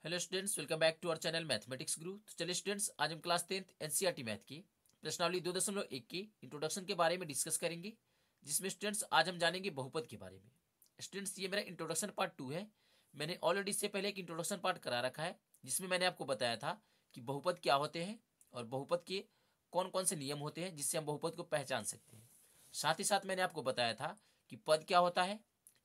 Hello students, welcome back to our channel Mathematics Guru. तो चलिए students, आज हम क्लास 10th एनसीईआरटी मैथ की प्रश्नावली 2.1 की इंट्रोडक्शन के बारे में डिस्कस करेंगे, जिसमें स्टूडेंट्स आज हम जानेंगे बहुपद के बारे में। स्टूडेंट्स, ये मेरा इंट्रोडक्शन पार्ट 2 है। मैंने ऑलरेडी इससे पहले एक इंट्रोडक्शन पार्ट करा रखा है, जिसमें मैंने आपको बताया था कि बहुपद क्या होते हैं और बहुपद के कौन कौन से नियम होते हैं जिससे हम बहुपद को पहचान सकते हैं। साथ ही साथ मैंने आपको बताया था कि पद क्या होता है,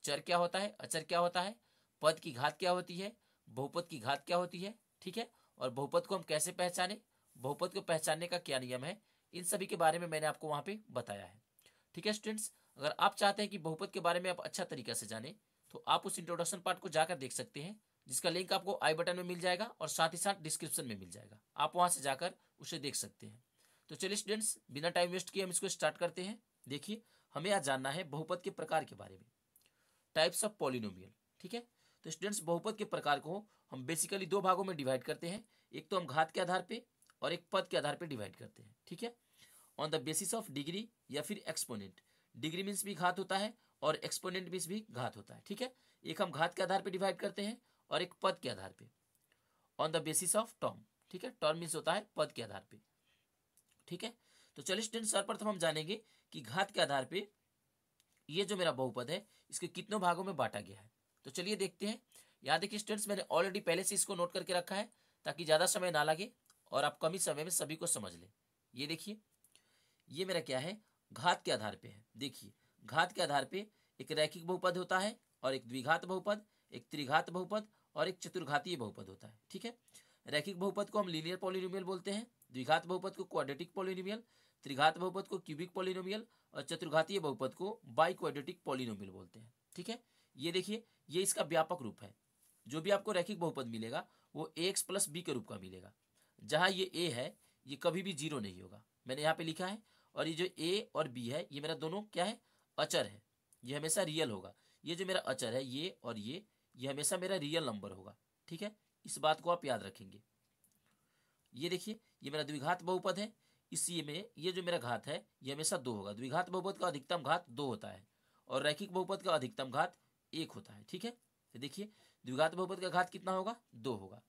चर क्या होता है, अचर क्या होता है, पद की घात क्या होती है, बहुपद की घात क्या होती है, ठीक है, और बहुपद को हम कैसे पहचाने, बहुपद को पहचानने का क्या नियम है, इन सभी के बारे में मैंने आपको वहां पे बताया है। ठीक है स्टूडेंट्स, अगर आप चाहते हैं कि बहुपद के बारे में आप अच्छा तरीका से जाने तो आप उस इंट्रोडक्शन पार्ट को जाकर देख सकते हैं, जिसका लिंक आपको आई बटन में मिल जाएगा और साथ ही साथ डिस्क्रिप्शन में मिल जाएगा। आप वहां से जाकर उसे देख सकते हैं। तो चलिए स्टूडेंट्स, बिना टाइम वेस्ट किए हम इसको स्टार्ट करते हैं। देखिए, हमें आज जानना है बहुपद के प्रकार के बारे में, टाइप्स ऑफ पॉलिनोमियल। ठीक है, तो स्टूडेंट्स, बहुपद के प्रकार को हम बेसिकली दो भागों में डिवाइड करते हैं। एक तो हम घात के आधार पे और एक पद के आधार पे डिवाइड करते हैं। ठीक है, on the basis of degree या फिर एक्सपोनेंट। डिग्री मीन्स भी घात होता है और एक्सपोनेंट मीन्स भी घात होता है। ठीक है, एक हम घात के आधार पे डिवाइड करते हैं और एक पद के आधार पे, on the basis of term. ठीक है, टर्म मीन्स होता है पद के आधार पे। ठीक है, तो चलिए स्टूडेंट, सर्वप्रथम हम जानेंगे कि घात के आधार पे ये जो मेरा बहुपद है इसके कितनों भागों में बांटा गया है। तो चलिए देखते हैं। यहाँ देखिए स्टूडेंट्स, मैंने ऑलरेडी पहले से इसको नोट करके रखा है ताकि ज़्यादा समय ना लगे और आप कम ही समय में सभी को समझ लें। ये देखिए, ये मेरा क्या है, घात के आधार पे है। देखिए, घात के आधार पे एक रैखिक बहुपद होता है और एक द्विघात बहुपद, एक त्रिघात बहुपद और एक चतुर्घातीय बहुपद होता है। ठीक है, रैखिक बहुपद को हम लीनियर पॉलिनोमियल बोलते हैं, द्विघात बहुपद को क्वाड्रेटिक पॉलिनोमियल, त्रिघात बहुपद को क्यूबिक पॉलिनोमियल और चतुर्घातीय बहुपद को बाई क्वाड्रेटिक पॉलिनोमियल बोलते हैं। ठीक है, ये देखिए, ये इसका व्यापक रूप है। जो भी आपको रैखिक बहुपद मिलेगा वो ax प्लस बी के रूप का मिलेगा, जहां ये a है ये कभी भी जीरो नहीं होगा, मैंने यहाँ पे लिखा है। और ये जो a और b है ये मेरा दोनों क्या है, अचर है, ये हमेशा रियल होगा। ये जो मेरा अचर है ये और ये हमेशा मेरा रियल नंबर होगा। ठीक है, इस बात को आप याद रखेंगे। ये देखिए, ये मेरा द्विघात बहुपद है, इसी में ये जो मेरा घात है ये हमेशा दो होगा। द्विघात बहुपद का अधिकतम घात दो होता है और रैखिक बहुपद का अधिकतम घात एक होता है। ठीक है, तो देखिए, द्विघात बहुपद का घात कितना होगा, दो होगा।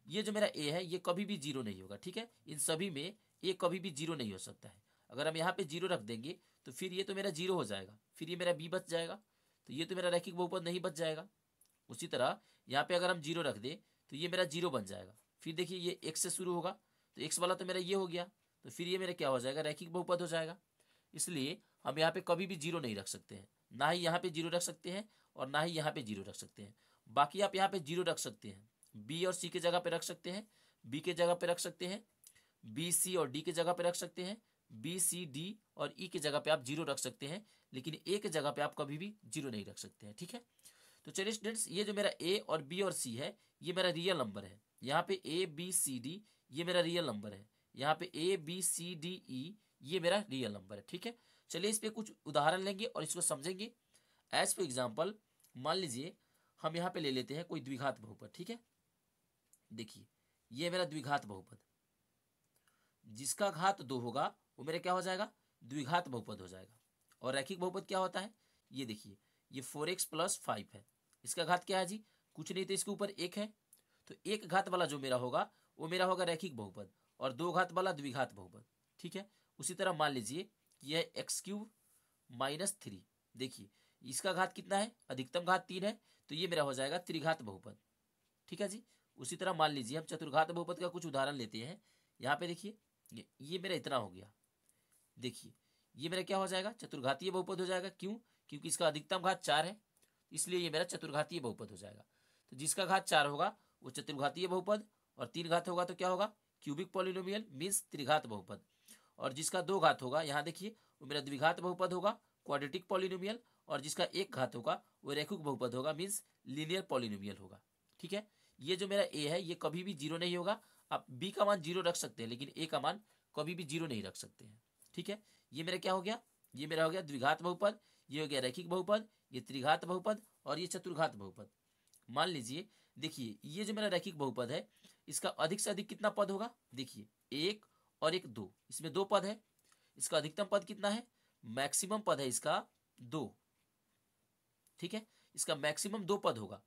ये जो मेरा a है ये कभी भी जीरो नहीं होगा। ठीक है, इन सभी में a कभी भी जीरो नहीं हो सकता है। अगर हम यहाँ पे जीरो रख देंगे तो फिर ये तो मेरा जीरो हो जाएगा, फिर ये मेरा b बच जाएगा, तो ये तो मेरा रैखिक बहुपद नहीं बच जाएगा। उसी तरह यहाँ पे अगर हम जीरो रख दें तो ये मेरा जीरो बन जाएगा। फिर देखिए, ये x से शुरू होगा तो x वाला तो मेरा ये हो गया, तो फिर ये मेरा क्या हो जाएगा, रैखिक बहुपद हो जाएगा। इसलिए हम यहाँ पे कभी भी जीरो नहीं रख सकते हैं, ना ही यहाँ पे जीरो रख सकते हैं और ना ही यहाँ पे जीरो रख सकते हैं। बाकी आप यहाँ पे जीरो रख सकते हैं, बी और सी के जगह पे रख सकते हैं, बी के जगह पे रख सकते हैं, बी सी और डी के जगह पे रख सकते हैं, बी सी डी और ई के जगह पे आप जीरो रख सकते हैं, लेकिन ए के जगह पे आप कभी भी जीरो नहीं रख सकते हैं। ठीक है, तो चलिए स्टूडेंट्स, ये जो मेरा ए और बी और सी है ये मेरा रियल नंबर है। यहाँ पे ए बी सी डी ये मेरा रियल नंबर है, यहाँ पे A B C D E ये मेरा रियल नंबर है। ठीक है, चलिए इस पे कुछ उदाहरण लेंगे और इसको समझेंगे। एज फॉर एग्जाम्पल, मान लीजिए हम यहाँ पे ले लेते हैं कोई द्विघात बहुपद। ठीक है, देखिए, ये मेरा द्विघात बहुपद, जिसका घात दो होगा वो मेरा क्या हो जाएगा, द्विघात बहुपद हो जाएगा। और रैखिक बहुपद क्या होता है, ये देखिए, ये 4x प्लस 5 है, इसका घात क्या है जी, कुछ नहीं, तो इसके ऊपर एक है, तो एक घात वाला जो मेरा होगा वो मेरा होगा रैखिक बहुपद और दो घात वाला द्विघात बहुपद। ठीक है, उसी तरह मान लीजिए यह x³ माइनस 3, देखिए इसका घात कितना है, अधिकतम घात 3 है, तो ये मेरा हो जाएगा त्रिघात बहुपद। ठीक है जी, उसी तरह मान लीजिए हम चतुर्घात बहुपद का कुछ उदाहरण लेते हैं। यहाँ पे देखिए, ये मेरा इतना हो गया, देखिए ये मेरा क्या हो जाएगा, चतुर्घातीय बहुपद हो जाएगा। क्यों, क्योंकि इसका अधिकतम घात 4 है, इसलिए ये मेरा चतुर्घातीय बहुपद हो जाएगा। तो जिसका घात 4 होगा वो चतुर्घातीय बहुपद, और 3 घात होगा तो क्या होगा, क्यूबिक पॉलिनोमियल मीन्स त्रिघात बहुपद, और जिसका 2 घात होगा यहाँ देखिए वो मेरा द्विघात बहुपद होगा, क्वाड्रेटिक पॉलिनोमियल, और जिसका 1 घात होगा वो रैखिक बहुपद होगा मीन्स लीनियर पॉलिनोमियल होगा। ठीक है, ये जो मेरा ए है ये कभी भी जीरो नहीं होगा। आप बी का मान जीरो रख सकते हैं लेकिन ए का मान कभी भी जीरो नहीं रख सकते हैं। ठीक है, ये मेरा क्या हो गया, ये मेरा हो गया द्विघात बहुपद, ये हो गया रैखिक बहुपद, ये त्रिघात बहुपद और ये चतुर्घात बहुपद। मान लीजिए, देखिए ये जो मेरा रैखिक बहुपद है इसका अधिक से अधिक कितना पद होगा, देखिए एक और एक दो, इसमें दो पद है। इसका अधिकतम पद कितना है, मैक्सिमम पद है इसका दो। ठीक है, इसका मैक्सिमम दो पद होगा,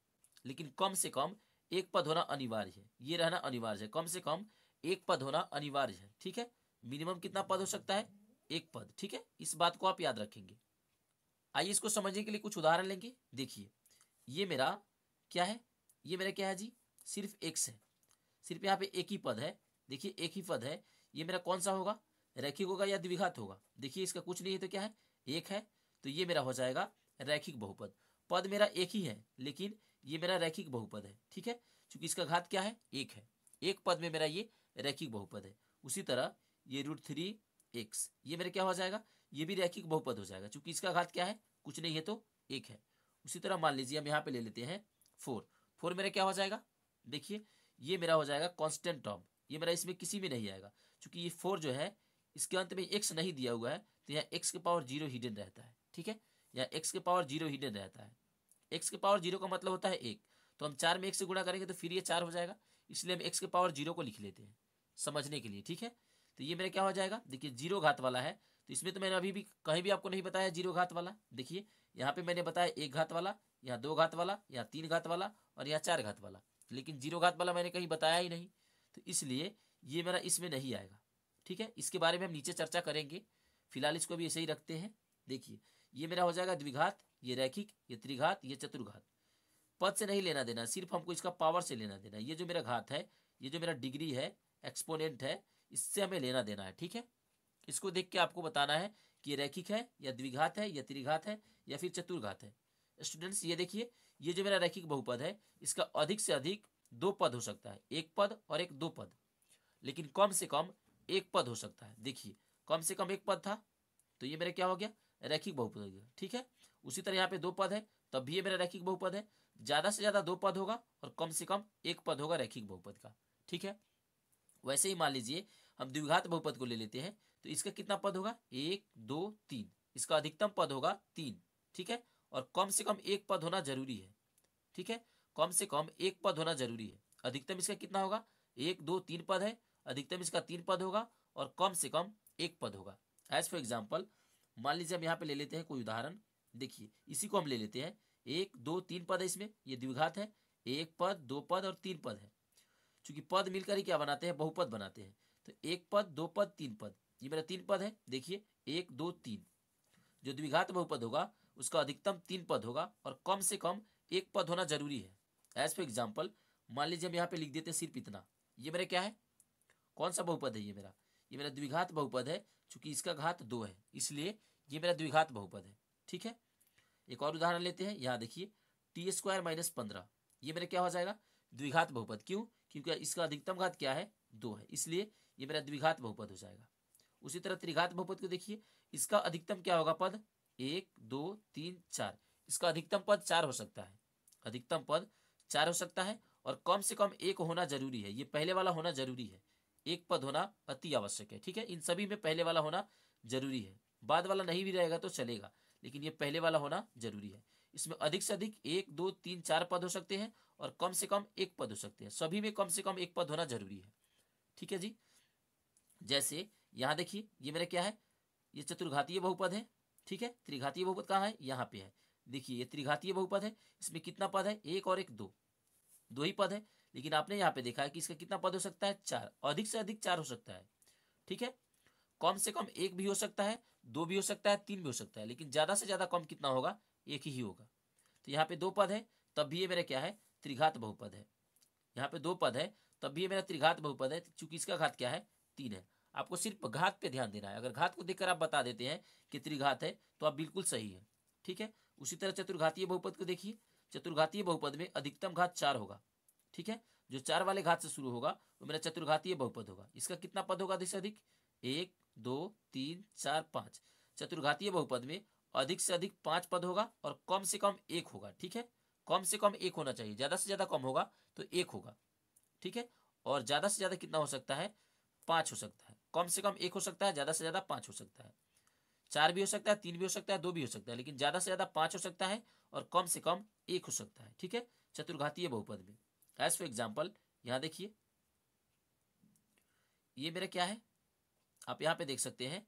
लेकिन कम से कम एक पद होना अनिवार्य है, ये रहना अनिवार्य है, कम से कम एक पद होना अनिवार्य है। ठीक है, मिनिमम कितना पद हो सकता है? एक पद। ठीक है, इस बात को आप याद रखेंगे। आइए इसको समझने के लिए कुछ उदाहरण लेंगे। देखिए ये मेरा क्या है, ये मेरा क्या है जी, सिर्फ एक्स है, सिर्फ यहाँ पे एक ही पद है। देखिए एक ही पद है, ये मेरा कौन सा होगा, रैखिक होगा या द्विघात होगा? देखिए इसका कुछ नहीं है तो क्या है, एक है, तो ये मेरा हो जाएगा रैखिक बहुपद। पद मेरा एक ही है लेकिन ये मेरा रैखिक बहुपद है। ठीक है, क्योंकि इसका घात क्या है, एक है, एक पद में मेरा ये रैखिक बहुपद है। उसी तरह ये √3x ये मेरा क्या हो जाएगा, ये भी रैखिक बहुपद हो जाएगा, क्योंकि इसका घात क्या है, कुछ नहीं है तो एक है। उसी तरह मान लीजिए हम यहाँ पे ले लेते हैं 4 मेरा क्या हो जाएगा, देखिए ये मेरा हो जाएगा कांस्टेंट टर्म, ये मेरा इसमें किसी में नहीं आएगा, क्योंकि ये 4 जो है इसके अंत में x नहीं दिया हुआ है, तो यहाँ x के पावर 0 हिडन रहता है। ठीक है, यहाँ x के पावर 0 हिडन रहता है। x के पावर 0 का मतलब होता है 1, तो हम 4 में 1 से गुणा करेंगे तो फिर ये 4 हो जाएगा, इसलिए हम x के पावर 0 को लिख लेते हैं समझने के लिए। ठीक है, तो ये मेरा क्या हो जाएगा, देखिए 0 घात वाला है, तो इसमें तो मैंने अभी भी कहीं भी आपको नहीं बताया 0 घात वाला। देखिए यहाँ पे मैंने बताया 1 घात वाला, यहाँ 2 घात वाला, यहाँ 3 घात वाला और यहाँ 4 घात वाला, लेकिन 0 घात वाला मैंने कहीं बताया ही नहीं, तो इसलिए ये मेरा इसमें नहीं आएगा। ठीक है, इसके बारे में हम नीचे चर्चा करेंगे, फिलहाल इसको भी ऐसे ही रखते हैं। देखिए ये मेरा हो जाएगा द्विघात, ये रैखिक, ये त्रिघात, ये चतुर्घात। पद से नहीं लेना देना, सिर्फ हमको इसका पावर से लेना देना। ये जो मेरा घात है, ये जो मेरा डिग्री है, एक्सपोनेंट है, इससे हमें लेना देना है। ठीक है, इसको देख के आपको बताना है कि रैखिक है या द्विघात है या त्रिघात है या फिर चतुर्घात है। स्टूडेंट्स ये देखिए, ये जो मेरा रैखिक बहुपद है इसका अधिक से अधिक 2 पद हो सकता है, एक पद और एक 2 पद, लेकिन कम से कम एक पद हो सकता है। देखिए कम से कम एक पद था तो ये मेरा क्या हो गया, रैखिक बहुपद हो गया। ठीक है, उसी तरह यहाँ पे 2 पद है तब भी ये मेरा रैखिक बहुपद है, ज्यादा से ज्यादा 2 पद होगा और कम से कम एक पद होगा रैखिक बहुपद का। ठीक है, वैसे ही मान लीजिए हम द्विघात बहुपद को ले लेते हैं, तो इसका कितना पद होगा, 1 2 3, इसका अधिकतम पद होगा 3। ठीक है, और कम से कम एक पद होना जरूरी है। ठीक है, कम से कम एक पद होना जरूरी है। अधिकतम इसका कितना होगा, 1 2 3 पद है, अधिकतम इसका 3 पद होगा और कम से कम एक पद होगा। एज फॉर एग्जाम्पल मान लीजिए हम यहाँ पे ले लेते हैं कोई उदाहरण। देखिए इसी को हम ले लेते हैं, 1 2 3 पद है इसमें, ये द्विघात है, 1 पद 2 पद और 3 पद है। चूंकि पद मिलकर ही क्या बनाते हैं, बहुपद बनाते हैं, तो 1 पद 2 पद 3 पद, ये मेरा 3 पद है। देखिए 1 2 3, जो द्विघात बहुपद होगा उसका अधिकतम 3 पद होगा और कम से कम एक पद होना जरूरी है। एज फॉर एग्जाम्पल मान लीजिए हम यहाँ पे लिख देते हैं सिर्फ इतना, ये मेरा क्या है, कौन सा बहुपद है, ये मेरा द्विघात बहुपद है, चूंकि इसका घात 2 है इसलिए ये मेरा द्विघात बहुपद है। ठीक है, एक और उदाहरण लेते हैं। यहाँ देखिए t² - 15, ये मेरा क्या हो जाएगा, द्विघात बहुपद। क्यों, क्योंकि इसका अधिकतम घात क्या है, 2 है, इसलिए ये मेरा द्विघात बहुपद हो जाएगा। उसी तरह त्रिघात बहुपद को देखिए, इसका अधिकतम क्या होगा पद, 1 2 3 4, इसका अधिकतम पद 4 हो सकता है, अधिकतम पद 4 हो सकता है और कम से कम एक होना जरूरी है। ये पहले वाला होना जरूरी है, एक पद होना अति आवश्यक है। ठीक है, इन सभी में पहले वाला होना जरूरी है, बाद वाला नहीं भी रहेगा तो चलेगा, लेकिन ये पहले वाला होना जरूरी है। इसमें अधिक से अधिक 1 2 3 4 पद हो सकते हैं और कम से कम एक पद हो सकते हैं, सभी में कम से कम एक पद होना जरूरी है। ठीक है जी, जैसे यहाँ देखिए ये मेरा क्या है, ये चतुर्घातीय बहुपद है। ठीक है, त्रिघातीय बहुपद कहाँ है, यहाँ पे है। देखिए ये त्रिघातीय बहुपद है, इसमें कितना पद है, 1 और 1 2, 2 ही पद है, लेकिन आपने यहाँ पे देखा है कि इसका कितना पद हो सकता है, 4, अधिक से अधिक 4 हो सकता है। ठीक है, कम से कम 1 भी हो सकता है, 2 भी हो सकता है, 3 भी हो सकता है, लेकिन ज्यादा से ज्यादा कम कितना होगा, 1 ही होगा। तो यहाँ पे 2 पद है तब भी ये मेरा क्या है, त्रिघात बहुपद है। यहाँ पे 2 पद है तब भी ये मेरा त्रिघात बहुपद है, चूंकि इसका घात क्या है, 3 है। आपको सिर्फ घात पे ध्यान देना है, अगर घात को देखकर आप बता देते हैं कि त्रिघात है तो आप बिल्कुल सही है। ठीक है, उसी तरह चतुर्घातीय बहुपद को देखिए, चतुर्घातीय बहुपद में अधिकतम घात 4 होगा। ठीक है, जो 4 वाले घात से शुरू होगा वो मेरा चतुर्घातीय बहुपद होगा। इसका कितना पद होगा अधिक से अधिक, 1 2 3 4 5। चतुर्घातीय बहुपद में अधिक से अधिक 5 पद होगा और कम से कम 1 होगा। ठीक है, कम से कम 1 होना चाहिए, ज्यादा से ज्यादा कम होगा तो 1 होगा। ठीक है, और ज्यादा से ज्यादा कितना हो सकता है, 5 हो सकता है। कम से कम 1 हो सकता है, ज्यादा से ज्यादा 5 हो सकता है। 4 भी हो सकता है, 3 भी हो सकता है, 2 भी हो सकता है, लेकिन ज्यादा से ज्यादा 5 हो सकता है और कम से कम 1 हो सकता है। ठीक है, चतुर्घातीय बहुपद में। एज फॉर एग्जाम्पल यहाँ देखिए ये मेरा क्या है, आप यहाँ पे देख सकते हैं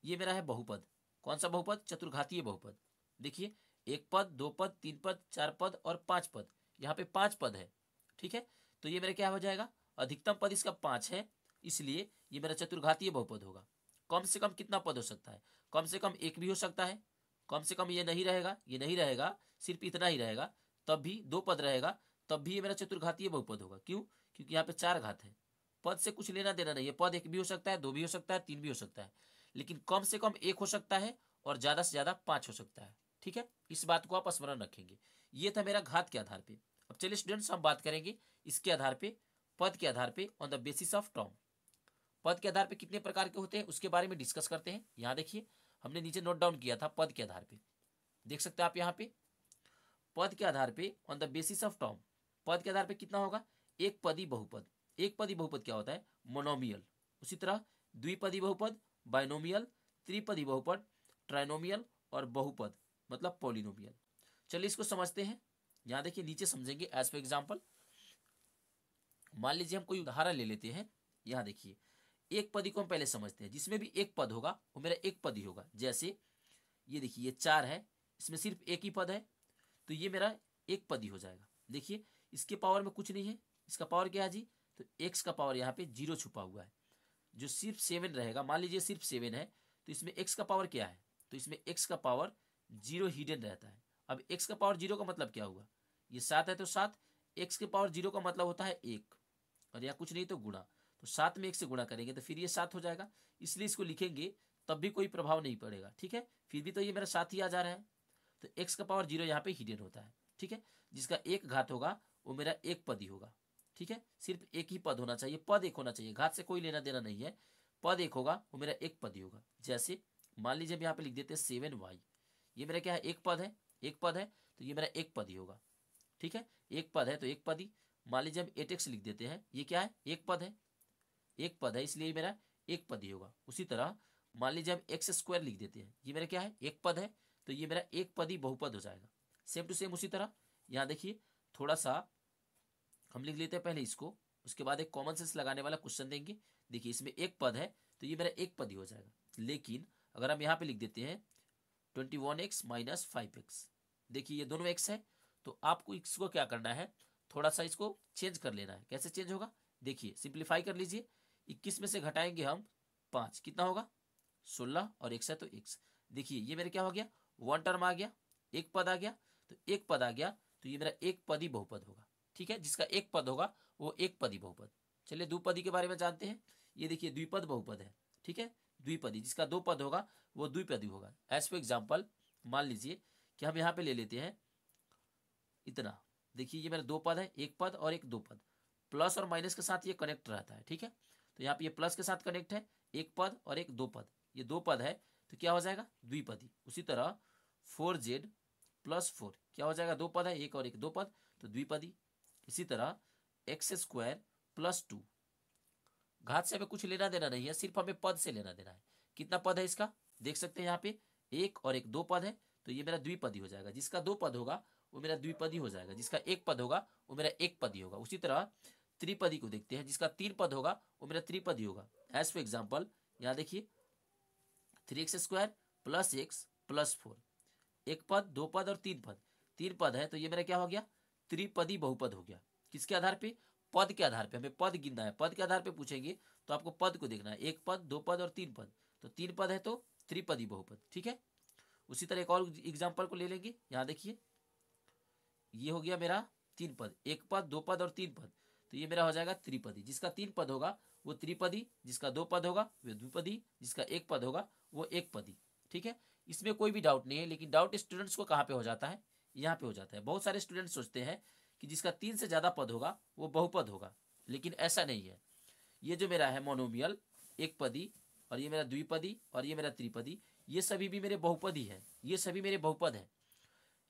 ये मेरा है बहुपद। कौन सा बहुपद, चतुर्घातीय बहुपद। देखिए 1 पद 2 पद 3 पद 4 पद और 5 पद, यहाँ पे 5 पद है, ठीक है। तो ये मेरा क्या हो जाएगा, अधिकतम पद इसका 5 है, इसलिए ये मेरा चतुर्घातीय बहुपद होगा। कम से कम कितना पद हो सकता है, कम से कम एक भी हो सकता है, कम से कम ये नहीं रहेगा, ये नहीं रहेगा, सिर्फ इतना ही रहेगा, तब भी 2 पद रहेगा, तब भी ये मेरा चतुर्घातीय बहुपद होगा। क्यों? क्योंकि यहाँ पे 4 घात है, पद से कुछ लेना देना नहीं है। पद एक भी हो सकता है, 2 भी हो सकता है, 3 भी हो सकता है, लेकिन कम से कम 1 हो सकता है और ज्यादा से ज्यादा 5 हो सकता है, ठीक है। इस बात को आप स्मरण रखेंगे। ये था मेरा घात के आधार पे। अब चलिए स्टूडेंट्स, हम बात करेंगे इसके आधार पे, पद के आधार पे, on the basis of term. पद के आधार पे कितने प्रकार के होते हैं उसके बारे में डिस्कस करते हैं। यहाँ देखिए, हमने नीचे नोट डाउन किया था पद के आधार पे, देख सकते हैं आप यहाँ पे, पद के आधार पे, on the basis of term. पद के आधार पे कितना होगा, एक पदी बहुपद। एक पदी बहुपद क्या होता है, मोनोमियल। उसी तरह द्विपदी बहुपद बाइनोमियल, त्रिपदी बहुपद ट्राइनोमियल, और बहुपद मतलब पॉलिनोमियल। चलिए इसको समझते हैं। यहाँ देखिए, नीचे समझेंगे एज फॉर एग्जाम्पल। मान लीजिए हम कोई उदाहरण ले लेते हैं। यहाँ देखिए, एक पदी को हम पहले समझते हैं, जिसमें भी एक पद होगा वो मेरा एक पदी होगा। जैसे ये देखिए, ये 4 है, इसमें सिर्फ एक ही पद है, तो ये मेरा एक पदी हो जाएगा। देखिए, इसके पावर में कुछ नहीं है, इसका पावर क्या है जी, तो एक्स का पावर यहाँ पे 0 छुपा हुआ है। जो सिर्फ 7 रहेगा, मान लीजिए सिर्फ 7 है, तो इसमें एक्स का पावर क्या है, तो इसमें एक्स का पावर 0 हिडन रहता है। अब एक्स का पावर 0 का मतलब क्या हुआ, ये 7 है तो 7, एक्स के पावर 0 का मतलब होता है 1, और यहाँ कुछ नहीं तो गुणा, तो 7 में 1 से गुणा करेंगे तो फिर ये 7 हो जाएगा। इसलिए इसको लिखेंगे तब भी कोई प्रभाव नहीं पड़ेगा, ठीक है। फिर भी तो ये मेरा 7 ही आ जा रहा है, तो एक्स का पावर 0 यहाँ पे हिडन होता है, ठीक है। जिसका एक घात होगा वो मेरा एक पदी होगा, ठीक है। सिर्फ एक ही पद होना चाहिए, पद एक होना चाहिए, घात से कोई लेना देना नहीं है। पद एक होगा, वो मेरा एक पदी होगा। जैसे मान लीजिए हम यहाँ पे लिख देते हैं 7y, ये मेरा क्या है, एक पद है, एक पद है, तो ये मेरा एक पदी होगा, ठीक है। एक पद है तो एक पदी। मान लीजिए हम 8x लिख देते हैं, ये क्या है, एक पद है, एक पद है, इसलिए मेरा एक पदी होगा। उसी तरह मान लीजिए हम x² लिख देते हैं, ये मेरा क्या है, एक पद है, तो ये मेरा एक पदी बहुपद हो जाएगा। सेम टू सेम उसी तरह यहाँ देखिए, थोड़ा सा हम लिख लेते हैं पहले इसको, उसके बाद एक कॉमन सेंस लगाने वाला क्वेश्चन देंगे। देखिए, इसमें एक पद है तो ये मेरा एक पद ही हो जाएगा। लेकिन अगर हम यहाँ पे लिख देते हैं 21x - 5x, देखिए ये दोनों x है, तो आपको इसको क्या करना है, थोड़ा सा इसको चेंज कर लेना है। कैसे चेंज होगा, देखिए सिंप्लीफाई कर लीजिए। 21 में से घटाएंगे हम 5, कितना होगा, 16, और x है तो x। देखिए ये मेरा क्या हो गया, 1 टर्म आ गया, एक पद आ गया, तो एक पद आ गया, तो ये मेरा एक पदी बहुपद होगा, ठीक है। जिसका एक पद होगा वो एक पदी बहुपद। चलिए द्विपदी के बारे में जानते हैं। ये देखिए द्विपद बहुपद है, ठीक है। द्विपदी, जिसका 2 पद होगा वो द्विपदी होगा। एज फॉर एग्जाम्पल, मान लीजिए कि हम यहाँ पे ले लेते हैं इतना। देखिए ये मेरा 2 पद है, एक पद और एक 2 पद, प्लस और माइनस के साथ ये कनेक्ट रहता है, ठीक है। तो यहाँ पे ये प्लस के साथ कनेक्ट है, एक पद और एक 2 पद, ये 2 पद है, तो क्या हो जाएगा, द्विपदी। उसी तरह 4z + 4 क्या हो जाएगा, 2 पद है, एक और एक 2 पद, तो द्विपदी। इसी तरह x² + 2, घात से हमें कुछ लेना देना नहीं है, सिर्फ हमें पद से लेना देना है। कितना पद है इसका, देख सकते हैं यहाँ पे एक और एक 2 पद है, तो ये मेरा द्विपदी हो जाएगा। जिसका 2 पद होगा वो मेरा द्विपदी हो जाएगा, जिसका एक पद होगा वो मेरा एक पदी होगा। उसी तरह त्रिपदी को देखते हैं, जिसका 3 पद होगा वो मेरा त्रिपदी होगा। एज फॉर एग्जाम्पल, यहाँ देखिए 3x² + x + 4, एक पद, 2 पद और 3 पद, 3 पद है, तो ये मेरा क्या हो गया, त्रिपदी बहुपद हो गया। किसके आधार पे, पद के आधार पे। हमें पद गिनना है, पद के आधार पे पूछेंगे तो आपको पद को देखना है, एक पद, 2 पद और 3 पद, तो 3 पद है तो त्रिपदी बहुपद, ठीक है। उसी तरह एक और एग्जाम्पल को ले लेंगे। यहाँ देखिए, ये हो गया मेरा 3 पद, एक पद, 2 पद और 3 पद, तो ये मेरा हो जाएगा त्रिपदी। जिसका 3 पद होगा वो त्रिपदी, जिसका 2 पद होगा वो द्विपदी, जिसका एक पद होगा वो एक पदी, ठीक है। इसमें कोई भी डाउट नहीं है, लेकिन डाउट स्टूडेंट्स को कहाँ पे हो जाता है, यहाँ पे हो जाता है। बहुत सारे स्टूडेंट्स सोचते हैं कि जिसका 3 से ज्यादा पद होगा वो बहुपद होगा, लेकिन ऐसा नहीं है। ये जो मेरा है मोनोमियल, एक पदी, और ये मेरा द्विपदी और ये मेरा त्रिपदी, ये सभी भी मेरे बहुपद ही है, ये सभी मेरे बहुपद है।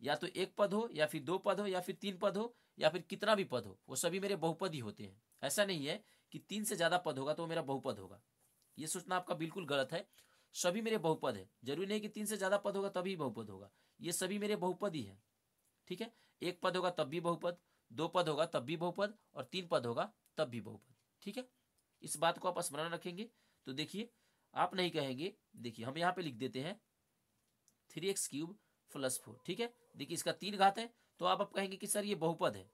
या तो एक पद हो, या फिर 2 पद हो, या फिर 3 पद हो, या फिर कितना भी पद हो, वो सभी मेरे बहुपद ही होते हैं। ऐसा नहीं है कि 3 से ज्यादा पद होगा तो वो मेरा बहुपद होगा, ये सोचना आपका बिल्कुल गलत है। सभी मेरे बहुपद है, जरूरी नहीं कि 3 से ज्यादा पद होगा तभी बहुपद होगा, ये सभी मेरे बहुपद ही है, ठीक है। एक पद होगा तब भी बहुपद, 2 पद होगा तब भी बहुपद, और 3 पद होगा तब भी बहुपद, ठीक है। इस बात को आप स्मरण रखेंगे तो देखिए आप नहीं कहेंगे। देखिए हम यहाँ पे लिख देते हैं 3x³ + 4, ठीक है। देखिए इसका 3 घात है, तो आप कहेंगे कि सर ये बहुपद है,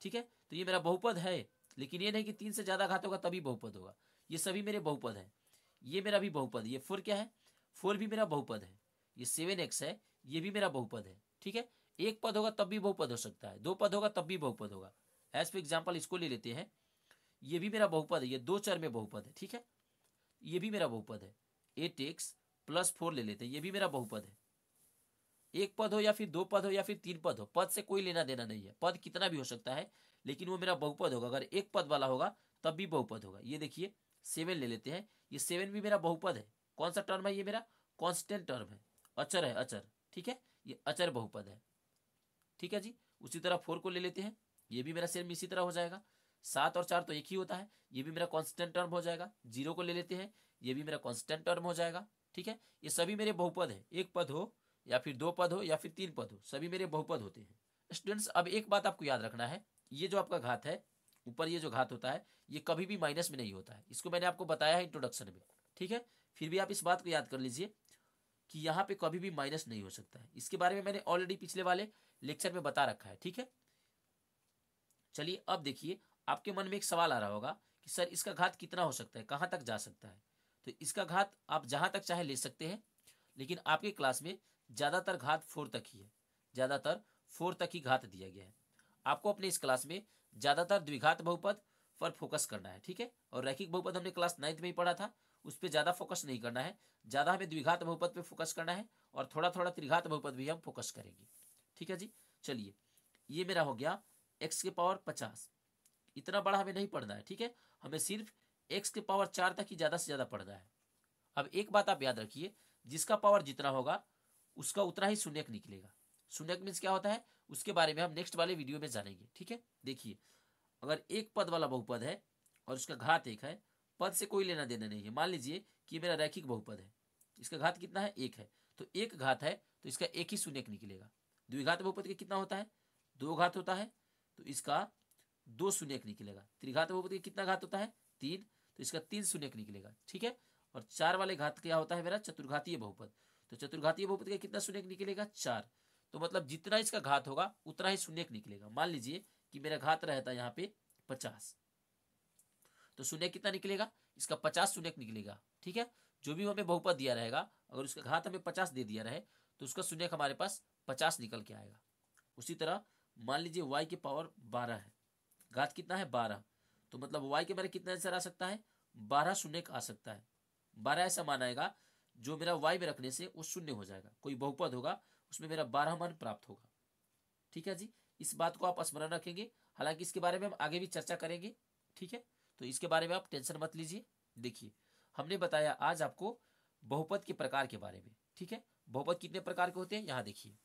ठीक है। तो ये मेरा बहुपद है, लेकिन ये नहीं कि 3 से ज्यादा घात होगा तभी बहुपद होगा। ये सभी मेरे बहुपद है। ये मेरा भी बहुपद, ये 4 क्या है, 4 भी मेरा बहुपद है। ये 7x है, ये भी मेरा बहुपद है। ठीक है, एक पद होगा तब भी बहुपद हो सकता है, 2 पद होगा तब भी बहुपद होगा। एज फॉर एग्जाम्पल इसको ले लेते हैं, ये भी मेरा बहुपद है, ये 2 चर में बहुपद है। ठीक है, ये भी मेरा बहुपद है। 8x + 4 ले लेते हैं, ये भी मेरा बहुपद है। एक पद हो या फिर 2 पद हो या फिर 3 पद हो, पद से कोई लेना देना नहीं है। पद कितना भी हो सकता है, लेकिन वो मेरा बहुपद होगा। अगर एक पद वाला होगा तब भी बहुपद होगा। ये देखिए 7 ले लेते हैं, ये 7 भी मेरा बहुपद है। कौन सा टर्म है, ये मेरा कांस्टेंट टर्म है, अचर है, अचर। ठीक है, ये अचर बहुपद है। ठीक है जी। उसी तरह 4 को ले लेते हैं, ये भी मेरा सेम इसी तरह हो जाएगा। 7 और 4 तो एक ही होता है, ये भी मेरा कांस्टेंट टर्म हो जाएगा। 0 को ले लेते हैं, ये भी मेरा कांस्टेंट टर्म हो जाएगा। ठीक है, ये सभी मेरे बहुपद है। एक पद हो या फिर 2 पद हो या फिर 3 पद हो, सभी मेरे बहुपद होते हैं। स्टूडेंट्स, अब एक बात आपको याद रखना है, ये जो आपका घात है, ऊपर ये जो घात होता है, ये कभी भी माइनस में नहीं होता है। इसको मैंने आपको बताया है इंट्रोडक्शन में। ठीक है, फिर भी आप इस बात को याद कर लीजिए कि यहाँ पे कभी भी माइनस नहीं हो सकता है। इसके बारे में मैंने ऑलरेडी पिछले वाले लेक्चर में बता रखा है। ठीक है, चलिए अब देखिए, आपके मन में एक सवाल आ रहा होगा कि सर इसका घात कितना हो सकता है, कहाँ तक जा सकता है। तो इसका घात आप जहां तक चाहे ले सकते हैं, लेकिन आपके क्लास में ज्यादातर घात 4 तक ही है। ज्यादातर 4 तक ही घात दिया गया है। आपको अपने इस क्लास में ज्यादातर द्विघात बहुपद पर फोकस करना है। ठीक है, और रैखिक बहुपद हमने क्लास 9th में ही पढ़ा था, उस पर ज्यादा फोकस नहीं करना है। ज्यादा हमें द्विघात बहुपद पे फोकस करना है, और थोड़ा थोड़ा त्रिघात बहुपद भी हम फोकस करेंगे। ठीक है जी। चलिए, ये मेरा हो गया x⁻50। इतना बड़ा हमें नहीं पढ़ना है। ठीक है, हमें सिर्फ x⁻4 तक ही ज्यादा से ज्यादा पढ़ना है। अब एक बात आप याद रखिए, जिसका पावर जितना होगा उसका उतना ही शून्यक निकलेगा। शून्यक मीन्स क्या होता है, उसके बारे में हम नेक्स्ट वाले वीडियो में जानेंगे। ठीक है, देखिए, अगर एक पद वाला बहुपद है और उसका घात 1 है, पद से कोई लेना देना नहीं है। मान लीजिए कि मेरा रैखिक बहुपद है, इसका घात कितना है, 1 है, तो 1 घात है तो इसका 1 ही शून्यक निकलेगा। द्विघात बहुपद का कितना होता है, 2 घात होता है, तो इसका 2 शून्यक निकलेगा। त्रिघात बहुपद का कितना घात होता है, 3, तो इसका 3 शून्यक निकलेगा। ठीक है, और 4 वाले घात क्या होता है मेरा, चतुर्घातीय बहुपद। तो चतुर्घातीय बहुपद का कितना शून्यक निकलेगा, 4। तो मतलब जितना इसका घात होगा उतना ही शून्यक निकलेगा। मान लीजिए कि मेरा घात रहता है यहाँ पे 50, तो शून्य कितना निकलेगा, इसका 50 शून्यक निकलेगा। ठीक है, जो भी हमें बहुपद दिया रहेगा, अगर उसका घात हमें 50 दे दिया रहे तो उसका शून्यक हमारे पास 50 निकल के आएगा। उसी तरह मान लीजिए y की पावर 12 है, घात कितना है, 12, तो मतलब y के बारे कितना आंसर आ सकता है, 12 शून्यक आ सकता है। 12 ऐसा मान आएगा जो मेरा y में रखने से वो शून्य हो जाएगा। कोई बहुपद होगा उसमें मेरा 12 मान प्राप्त होगा। ठीक है जी, इस बात को आप स्मरण रखेंगे। हालांकि इसके बारे में हम आगे भी चर्चा करेंगे। ठीक है, तो इसके बारे में आप टेंशन मत लीजिए। देखिए, हमने बताया आज आपको बहुपद के प्रकार के बारे में। ठीक है, बहुपद कितने प्रकार के होते हैं, यहाँ देखिए,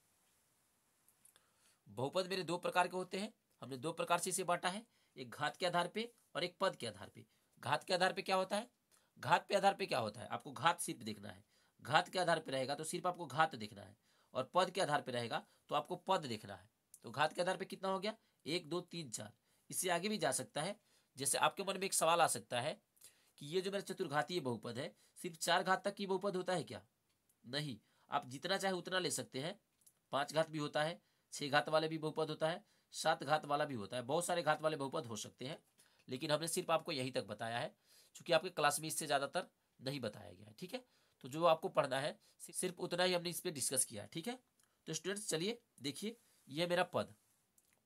बहुपद मेरे 2 प्रकार के होते हैं। हमने 2 प्रकार से इसे बांटा है, एक घात के आधार पे और एक पद के आधार पे। घात के आधार पे क्या होता है, घात पे आधार पे क्या होता है, आपको घात सिर्फ देखना है। घात के आधार पे रहेगा तो सिर्फ आपको घात देखना है, और पद के आधार पे रहेगा तो आपको पद देखना है। तो घात के आधार पे कितना हो गया, 1 2 3 4। इससे आगे भी जा सकता है। जैसे आपके मन में एक सवाल आ सकता है कि ये जो मेरा चतुर्घातीय बहुपद है, सिर्फ 4 घात तक की बहुपद होता है क्या, नहीं, आप जितना चाहे उतना ले सकते हैं। 5 घात भी होता है, 6 घात वाले भी बहुपद होता है, 7 घात वाला भी होता है, बहुत सारे घात वाले बहुपद हो सकते हैं। लेकिन हमने सिर्फ आपको यही तक बताया है, क्योंकि आपके क्लास में इससे ज्यादातर नहीं बताया गया है। ठीक है, तो जो आपको पढ़ना है सिर्फ उतना ही हमने इस पर डिस्कस किया है। ठीक है, तो स्टूडेंट्स चलिए देखिए, ये मेरा पद,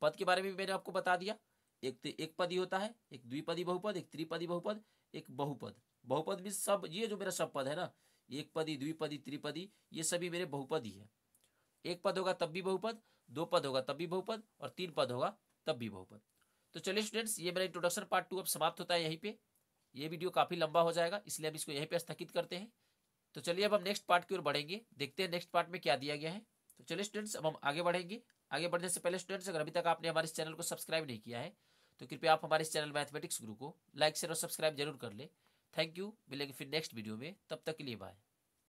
पद के बारे में मैंने आपको बता दिया। एक पदी होता है, एक द्विपदी बहुपद, एक त्रिपदी बहुपद, एक बहुपद। बहुपद में सब ये जो मेरा सब पद है ना, एक पदी, द्विपदी, त्रिपदी, ये सभी मेरे बहुपद ही है। एक पद होगा तब भी बहुपद, 2 पद होगा तब भी बहुपद, और 3 पद होगा तब भी बहुपद। तो चलिए स्टूडेंट्स, ये मेरा इंट्रोडक्शन पार्ट 2 अब समाप्त होता है यहीं पे। ये वीडियो काफी लंबा हो जाएगा, इसलिए हम इसको यहीं पे स्थगित करते हैं। तो चलिए अब हम नेक्स्ट पार्ट की ओर बढ़ेंगे, देखते हैं नेक्स्ट पार्ट में क्या दिया गया है। तो चलिए स्टूडेंट्स, अब हम आगे बढ़ेंगे। आगे बढ़ने से पहले स्टूडेंट्स, अगर अभी तक आपने हमारे इस चैनल को सब्सक्राइब नहीं किया है तो कृपया आप हमारे इस चैनल मैथमेटिक्स गुरु को लाइक शेयर और सब्सक्राइब जरूर कर ले। थैंक यू, मिलेंगे फिर नेक्स्ट वीडियो में, तब तक के लिए बाय।